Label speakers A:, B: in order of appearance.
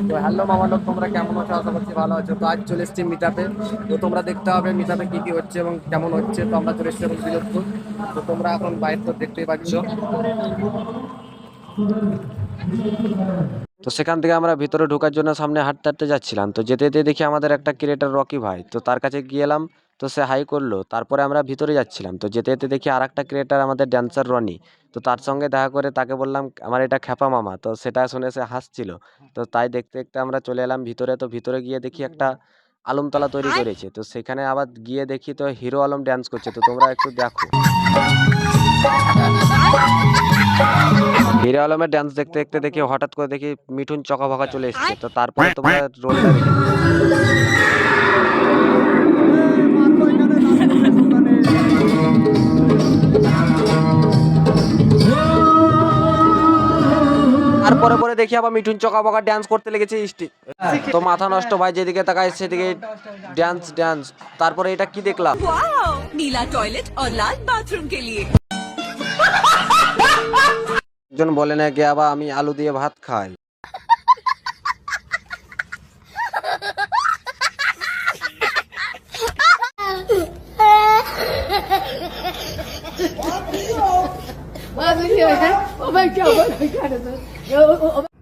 A: তো হ্যালো মামা লোক, তোমরা কেমন আছো? আশা করছি ভালো আছো। তো আজ চলে এসেছি মিটাপে। তো তোমরা দেখতে হবে মিটাপে কি কি হচ্ছে এবং কেমন হচ্ছে। তো আমরা চলে এসেছি এখন বিরোধপুর। তো তোমরা এখন বাইরে তো দেখতেই পাচ্ছ। তো সেখান থেকে আমরা ভিতরে ঢোকার জন্য সামনে হাঁটতে হাঁটতে যাচ্ছিলাম। তো যেতে যেতে দেখি আমাদের একটা ক্রিয়েটার রকি ভাই, তো তার কাছে গেলাম। তো সে হাই করলো, তারপরে আমরা ভিতরে যাচ্ছিলাম। তো যেতে যেতে দেখি আর একটা ক্রিয়েটার আমাদের ড্যান্সার রনি। তো তার সঙ্গে দেখা করে তাকে বললাম আমার এটা খ্যাপা মামা, তো সেটা শুনে সে হাসছিল। তো তাই দেখতে দেখতে আমরা চলে এলাম ভিতরে। তো ভিতরে গিয়ে দেখি একটা আলমতলা তৈরি করেছে। তো সেখানে আবার গিয়ে দেখি তো হিরো আলম ড্যান্স করছে। তো তোমরা একটু দেখো হিরো আলমের ডান্স দেখতে দেখতে দেখি হঠাৎ করে দেখি মিঠুন চকাফাকা চলে এসেছে। তো তারপরে তোমরা রোলটা দেখে নিও। তারপরে পরে দেখি আবার মিঠুন চকাফাকা ডান্স করতে লেগেছে তো মাথা নষ্ট ভাই, যেদিকে তাকায় সেদিকে ডান্স ডান্স। তারপরে এটা কি দেখলাম,
B: वाओ! नीला टॉयलेट और लाल बाथरूम के लिए।
A: একজন বলে নাকি আবার আমি আলু দিয়ে ভাত খাই।
C: Oh my god, oh my god, oh my god.